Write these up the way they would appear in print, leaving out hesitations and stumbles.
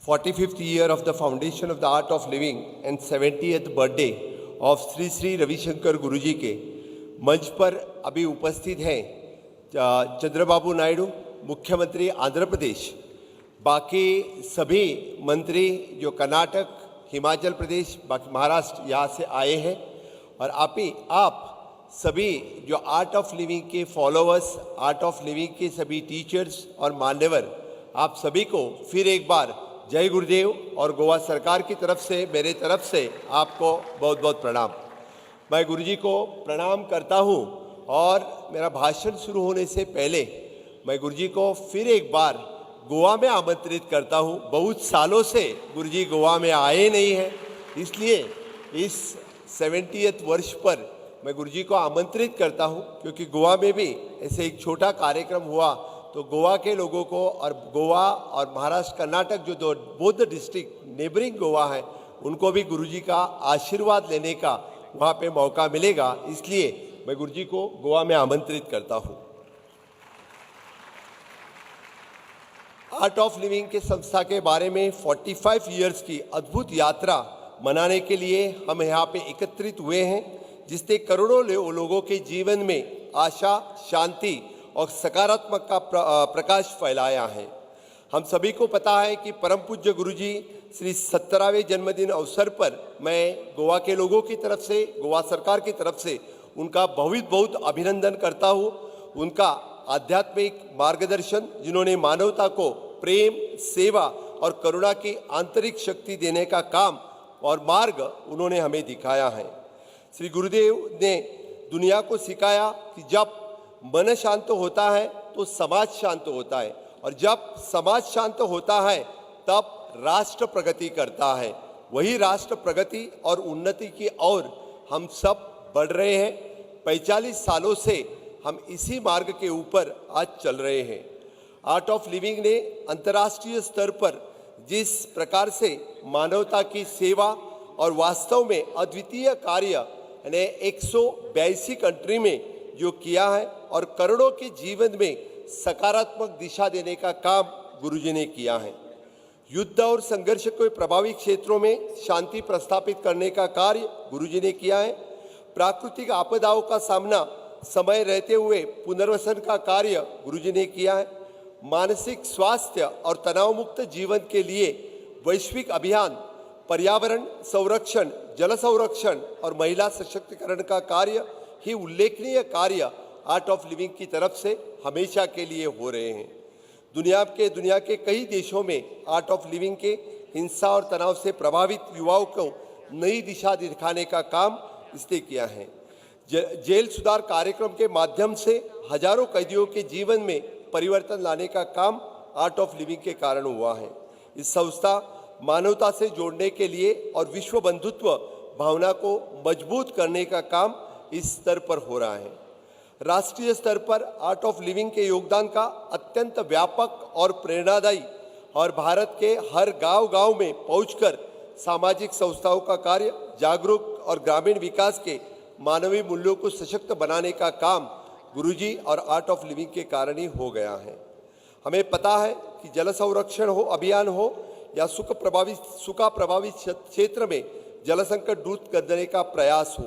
45th year of the foundation of the art of living and 70th birthday of Shri Shri Ravishankar गुरुजी के मंच पर अभी उपस्थित हैं चंद्रबाबू नायडू, मुख्यमंत्री आंध्र प्रदेश, बाकी सभी मंत्री जो कर्नाटक, हिमाचल प्रदेश, बाकी महाराष्ट्र यहाँ से आए हैं, और आप सभी जो आर्ट ऑफ लिविंग के फॉलोअर्स, आर्ट ऑफ लिविंग के सभी टीचर्स और मान्यवर, आप सभी को फिर एक बार जय गुरुदेव और गोवा सरकार की तरफ से, मेरे तरफ से आपको बहुत बहुत प्रणाम। मैं गुरुजी को प्रणाम करता हूँ और मेरा भाषण शुरू होने से पहले मैं गुरुजी को फिर एक बार गोवा में आमंत्रित करता हूँ। बहुत सालों से गुरुजी गोवा में आए नहीं हैं, इसलिए इस 70th वर्ष पर मैं गुरुजी को आमंत्रित करता हूँ, क्योंकि गोवा में भी ऐसे एक छोटा कार्यक्रम हुआ तो गोवा के लोगों को और गोवा और महाराष्ट्र, कर्नाटक जो दो बोथ डिस्ट्रिक्ट नेबरिंग गोवा है, उनको भी गुरुजी का आशीर्वाद लेने का वहाँ पे मौका मिलेगा, इसलिए मैं गुरुजी को गोवा में आमंत्रित करता हूँ। आर्ट ऑफ लिविंग के संस्था के बारे में 45 इयर्स की अद्भुत यात्रा मनाने के लिए हम यहाँ पे एकत्रित हुए हैं, जिससे करोड़ों लोगों के जीवन में आशा, शांति और सकारात्मक का प्रकाश फैलाया है। हम सभी को पता है कि परम पूज्य गुरुजी श्री 17वें जन्मदिन अवसर पर मैं गोवा के लोगों की तरफ से, गोवा सरकार की तरफ से उनका बहुत बहुत अभिनंदन करता हूँ। उनका आध्यात्मिक मार्गदर्शन, जिन्होंने मानवता को प्रेम, सेवा और करुणा की आंतरिक शक्ति देने का काम और मार्ग उन्होंने हमें दिखाया है। श्री गुरुदेव ने दुनिया को सिखाया कि जब मन शांत होता है तो समाज शांत होता है, और जब समाज शांत होता है तब राष्ट्र प्रगति करता है। वही राष्ट्र प्रगति और उन्नति की ओर हम सब बढ़ रहे हैं। 45 सालों से हम इसी मार्ग के ऊपर आज चल रहे हैं। आर्ट ऑफ लिविंग ने अंतर्राष्ट्रीय स्तर पर जिस प्रकार से मानवता की सेवा और वास्तव में अद्वितीय कार्य ने 182 कंट्री में जो किया है और करोड़ों के जीवन में सकारात्मक दिशा देने का काम गुरुजी ने किया है। युद्ध और संघर्ष के प्रभावित क्षेत्रों में शांति प्रस्थापित करने का कार्य गुरुजी ने किया है। प्राकृतिक आपदाओं का सामना समय रहते हुए पुनर्वसन का कार्य गुरुजी ने किया है। मानसिक स्वास्थ्य और तनाव मुक्त जीवन के लिए वैश्विक अभियान, पर्यावरण संरक्षण, जल संरक्षण और महिला सशक्तिकरण का कार्य ही उल्लेखनीय कार्य आर्ट ऑफ लिविंग की तरफ से हमेशा के लिए हो रहे हैं। दुनिया के कई देशों में आर्ट ऑफ लिविंग के हिंसा और तनाव से प्रभावित युवाओं को नई दिशा दिखाने का काम इसने किया है। जेल सुधार कार्यक्रम के माध्यम से हजारों कैदियों के जीवन में परिवर्तन लाने का काम आर्ट ऑफ लिविंग के कारण हुआ है। इस संस्था मानवता से जोड़ने के लिए और विश्व बंधुत्व भावना को मजबूत करने का काम इस स्तर पर हो रहा है। राष्ट्रीय स्तर पर आर्ट ऑफ लिविंग के योगदान का अत्यंत व्यापक और प्रेरणादायी, और भारत के हर गांव में पहुंचकर सामाजिक संस्थाओं का कार्य, जागरूक और ग्रामीण विकास के मानवीय मूल्यों को सशक्त बनाने का काम गुरुजी और आर्ट ऑफ लिविंग के कारण ही हो गया है। हमें पता है कि जल संरक्षण हो अभियान हो या सूखा प्रभावित क्षेत्र में जल संकट दूर करने का प्रयास हो,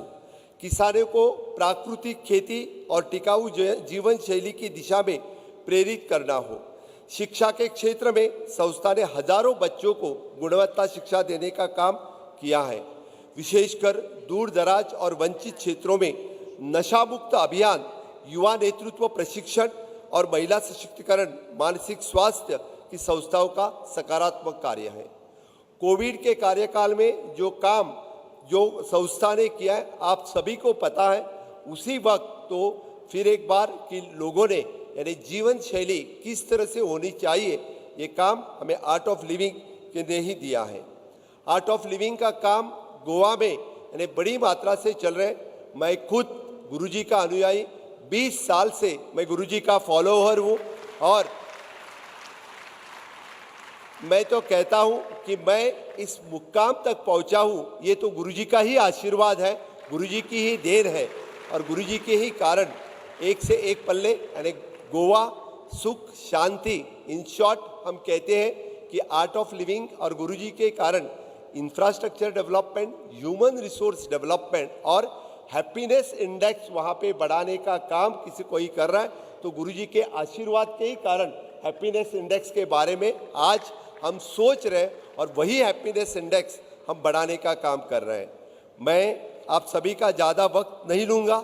किसानों को प्राकृतिक खेती और टिकाऊ जीवन शैली की दिशा में प्रेरित करना हो, शिक्षा के क्षेत्र में संस्था ने हजारों बच्चों को गुणवत्ता शिक्षा देने का काम किया है। विशेषकर दूर दराज और वंचित क्षेत्रों में नशा मुक्त अभियान, युवा नेतृत्व प्रशिक्षण और महिला सशक्तिकरण, मानसिक स्वास्थ्य की संस्थाओं का सकारात्मक कार्य है। कोविड के कार्यकाल में जो काम जो संस्था ने किया है, आप सभी को पता है। उसी वक्त तो फिर एक बार कि लोगों ने, यानी जीवन शैली किस तरह से होनी चाहिए, ये काम हमें आर्ट ऑफ लिविंग ने ही दिया है। आर्ट ऑफ लिविंग का काम गोवा में यानी बड़ी मात्रा से चल रहे। मैं खुद गुरुजी का अनुयायी, 20 साल से मैं गुरुजी का फॉलोअर हूँ, और मैं तो कहता हूं कि मैं इस मुकाम तक पहुंचा हूं, ये तो गुरुजी का ही आशीर्वाद है, गुरुजी की ही देन है, और गुरुजी के ही कारण एक से एक पल्ले यानी गोवा सुख शांति। इन शॉर्ट हम कहते हैं कि आर्ट ऑफ लिविंग और गुरुजी के कारण infrastructure development, human resource development और हैप्पीनेस इंडेक्स वहाँ पे बढ़ाने का काम किसी कोई कर रहा है, तो गुरुजी के आशीर्वाद के ही कारण हैप्पीनेस इंडेक्स के बारे में आज हम सोच रहे हैं और वही हैप्पीनेस इंडेक्स हम बढ़ाने का काम कर रहे हैं। मैं आप सभी का ज़्यादा वक्त नहीं लूँगा।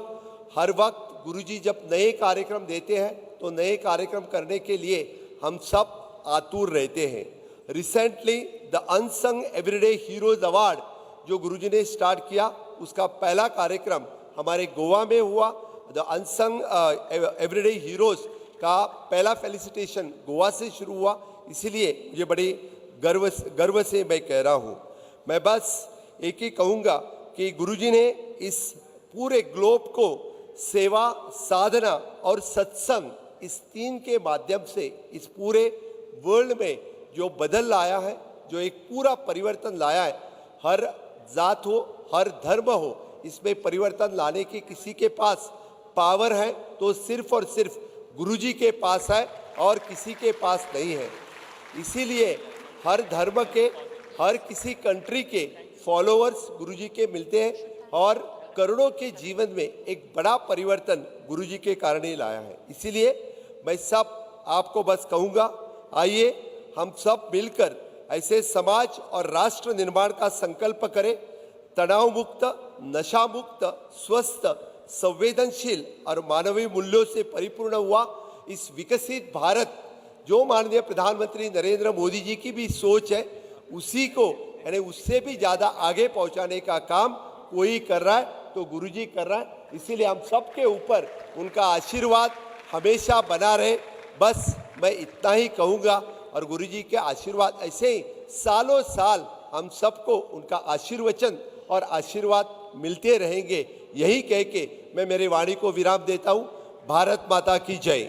हर वक्त गुरुजी जब नए कार्यक्रम देते हैं तो नए कार्यक्रम करने के लिए हम सब आतुर रहते हैं। Recently the unsung everyday heroes award जो गुरुजी ने स्टार्ट किया, उसका पहला कार्यक्रम हमारे गोवा में हुआ। द अनसंग एवरीडे हीरोज का पहला फेलिसिटेशन गोवा से शुरू हुआ, इसीलिए मुझे बड़ी गर्व से मैं कह रहा हूँ। मैं बस एक ही कहूँगा कि गुरुजी ने इस पूरे ग्लोब को सेवा, साधना और सत्संग, इस तीन के माध्यम से इस पूरे वर्ल्ड में जो बदल लाया है, जो एक पूरा परिवर्तन लाया है, हर जात हो, हर धर्म हो, इसमें परिवर्तन लाने की किसी के पास पावर है तो सिर्फ और सिर्फ गुरुजी के पास है और किसी के पास नहीं है। इसीलिए हर धर्म के, हर किसी कंट्री के फॉलोअर्स गुरुजी के मिलते हैं और करोड़ों के जीवन में एक बड़ा परिवर्तन गुरुजी के कारण ही लाया है। इसीलिए मैं सब आपको बस कहूँगा, आइए हम सब मिलकर ऐसे समाज और राष्ट्र निर्माण का संकल्प करें। तनाव मुक्त, नशा मुक्त, स्वस्थ, संवेदनशील और मानवीय मूल्यों से परिपूर्ण हुआ इस विकसित भारत जो माननीय प्रधानमंत्री नरेंद्र मोदी जी की भी सोच है, उसी को यानी उससे भी ज़्यादा आगे पहुंचाने का काम कोई कर रहा है तो गुरुजी कर रहा है। इसीलिए हम सबके ऊपर उनका आशीर्वाद हमेशा बना रहे, बस मैं इतना ही कहूँगा। और गुरुजी के आशीर्वाद ऐसे ही सालों साल हम सबको उनका आशीर्वचन और आशीर्वाद मिलते रहेंगे। यही कह के मैं मेरी वाणी को विराम देता हूँ। भारत माता की जय।